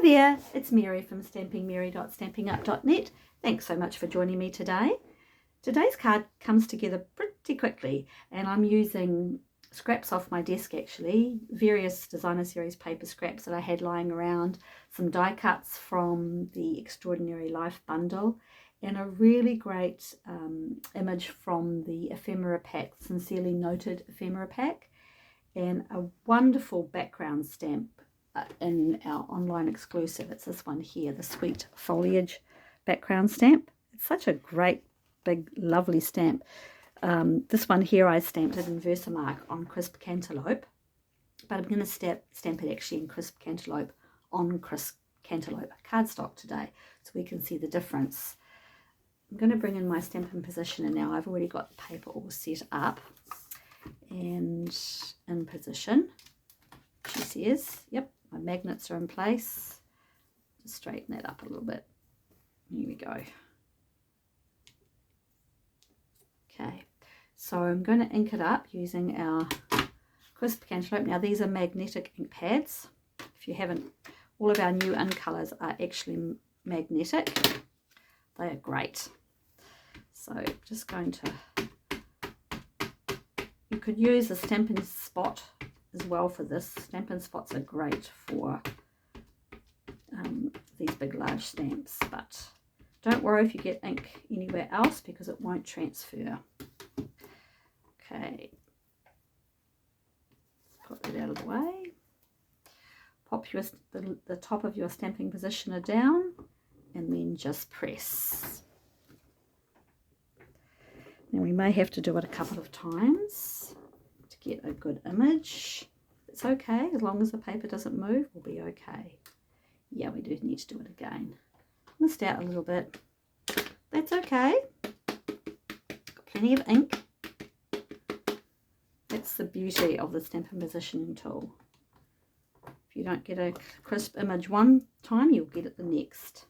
there, it's Mary from stampingmary.stampingup.net. Thanks so much for joining me today. Today's card comes together pretty quickly, and I'm using scraps off my desk, actually, various designer series paper scraps that I had lying around, some die cuts from the Extraordinary Life bundle, and a really great image from the Ephemera-pack, Sincerely Noted Ephemera-pack, and a wonderful background stamp in our online exclusive. It's this one here, the Sweet Foliage background stamp. It's such a great, big, lovely stamp. This one here I stamped it in Versamark on crisp cantaloupe, but I'm going to stamp it actually in crisp cantaloupe on crisp cantaloupe cardstock today, so we can see the difference. I'm going to bring in my stamping positioner now. I've already got the paper all set up and in position. She says, yep, my magnets are in place. Just straighten that up a little bit. Here we go. Okay, so I'm going to ink it up using our crisp cantaloupe. Now these are magnetic ink pads. If you haven't, all of our new ink colours are actually magnetic. They are great. So just going to, you could use a Stampin' Spot as well for this. Stampin' Spots are great for these big large stamps, but don't worry if you get ink anywhere else because it won't transfer. Okay, put that out of the way. Pop the top of your stamping positioner down and then just press. Now we may have to do it a couple of times to get a good image. It's okay, as long as the paper doesn't move, we'll be okay. Yeah, we do need to do it again. Missed out a little bit. That's okay. Got plenty of ink. That's the beauty of the stamping positioning tool. If you don't get a crisp image one time, you'll get it the next.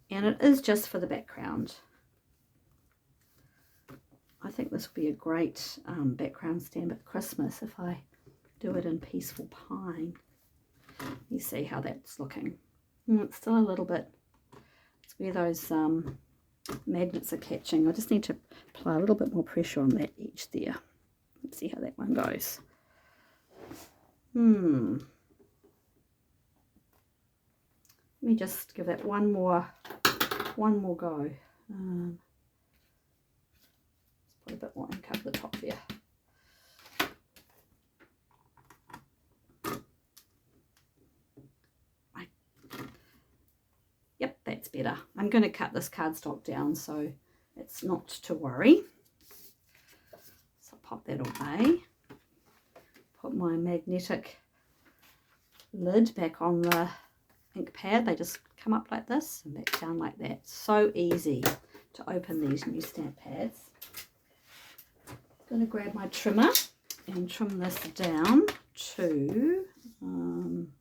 And it is just for the background. I think this will be a great background stamp at Christmas if I do it in Peaceful Pine. You see how that's looking. It's still a little bit, it's where those magnets are catching. I just need to apply a little bit more pressure on that edge there. Let's see how that one goes. Let me just give that one more go. Put a bit more ink over the top there. Yep, that's better. I'm going to cut this cardstock down so it's not to worry. So pop that away. Put my magnetic lid back on the ink pad. They just come up like this and back down like that. So easy to open these new stamp pads. I'm going to grab my trimmer and trim this down to, what am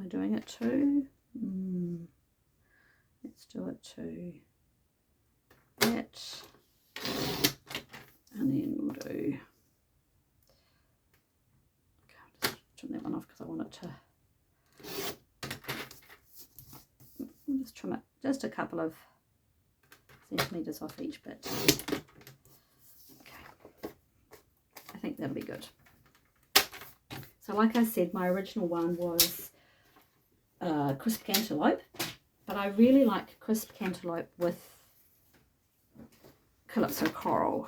I doing it to? Let's do it to that, and then we'll do, okay, I'll just trim that one off because I want it to, just trim it just a couple of centimetres off each bit. Okay, I think that'll be good. So like I said, my original one was crisp cantaloupe, but I really like crisp cantaloupe with Calypso Coral.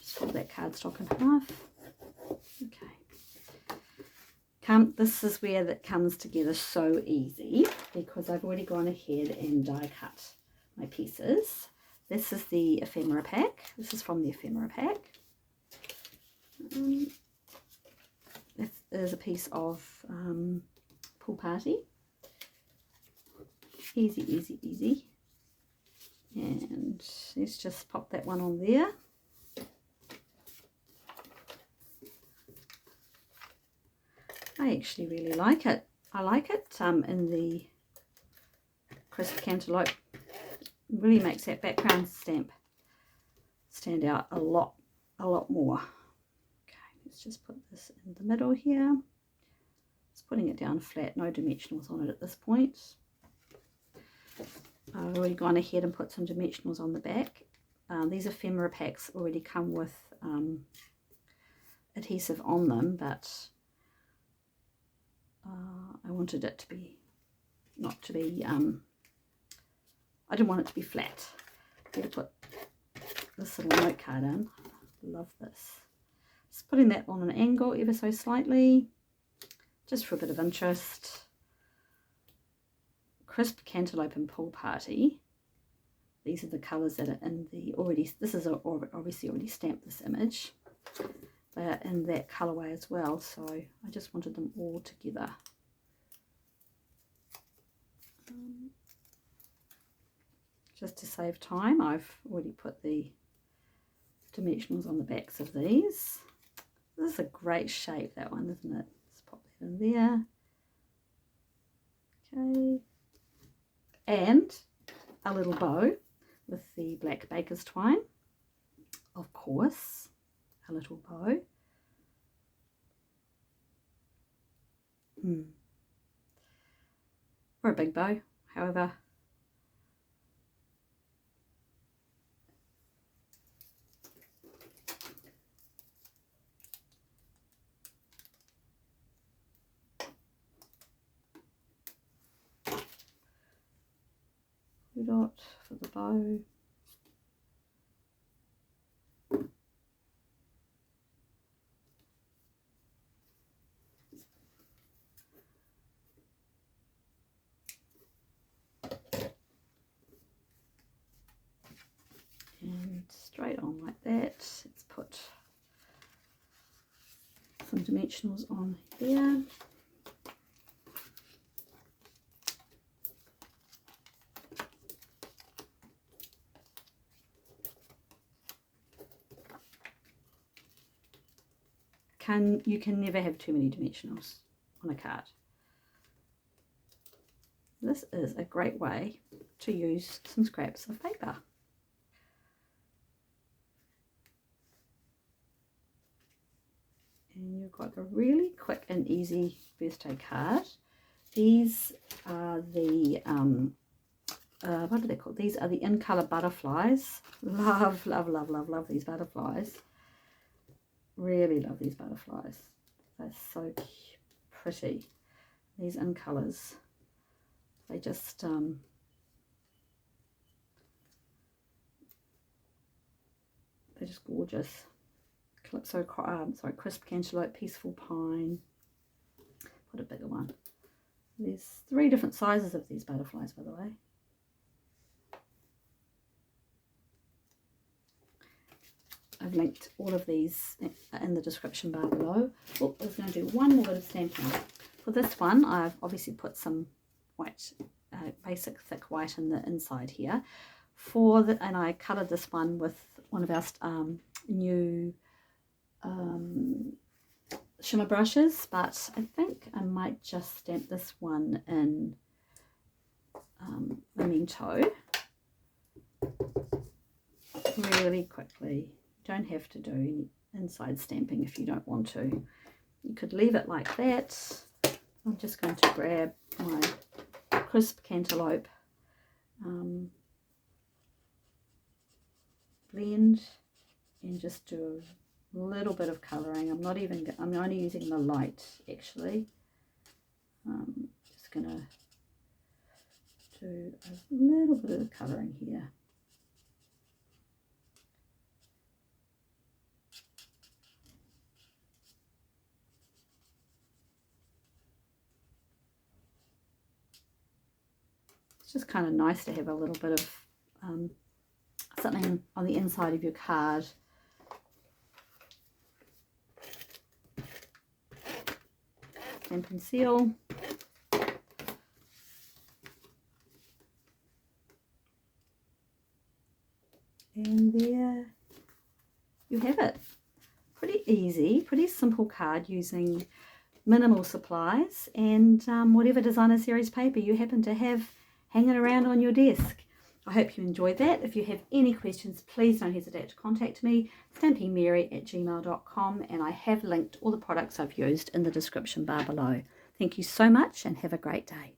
Just fold that cardstock in half. Okay. This is where that comes together so easy because I've already gone ahead and die cut my pieces. This is the Ephemera-pack. This is from the Ephemera-pack. This is a piece of Pool Party. Easy, easy, easy. And let's just pop that one on there. I actually really like it. I like it in the crisp cantaloupe. It really makes that background stamp stand out a lot more. Okay, let's just put this in the middle here. Let's putting it down flat, no dimensionals on it at this point. I've already gone ahead and put some dimensionals on the back. These ephemera packs already come with adhesive on them, but I wanted it to be, not to be, I didn't want it to be flat. I'm going to put this little note card in. Love this. Just putting that on an angle ever so slightly, just for a bit of interest. Crisp Cantaloupe and Pool Party. These are the colours that are in the already, this is obviously already stamped, this image. They are in that colourway as well, so I just wanted them all together. Just to save time, I've already put the dimensionals on the backs of these. This is a great shape, that one, isn't it? Let's pop that in there. Okay. And a little bow with the black baker's twine. Of course, a little bow. Or a big bow, however. Dot for the bow. And straight on like that. Let's put some dimensionals on here. You can never have too many dimensionals on a card. This is a great way to use some scraps of paper. And you've got a really quick and easy birthday card. These are the what are they called? These are the in colour butterflies. Love, love, love, love, love these butterflies. Really love these butterflies. They're so pretty. These in colours. They just they're just gorgeous. Calypso, sorry, Crisp Cantaloupe, Peaceful Pine. Put a bigger one. There's 3 different sizes of these butterflies, by the way. I've linked all of these in the description bar below. Oh, I was going to do one more bit of stamping. For this one, I've obviously put some white, basic thick white in the inside here. And I coloured this one with one of our new shimmer brushes, but I think I might just stamp this one in Memento really quickly. Don't have to do any inside stamping if you don't want to. You could leave it like that. I'm just going to grab my Crisp Cantaloupe blend and just do a little bit of colouring. I'm only using the light actually. Just gonna do a little bit of colouring here. It's just kind of nice to have a little bit of something on the inside of your card. Stamp and seal. And there you have it. Pretty easy, pretty simple card using minimal supplies and whatever designer series paper you happen to have hanging around on your desk. I hope you enjoyed that. If you have any questions, please don't hesitate to contact me, stampingmary@gmail.com, and I have linked all the products I've used in the description bar below. Thank you so much and have a great day.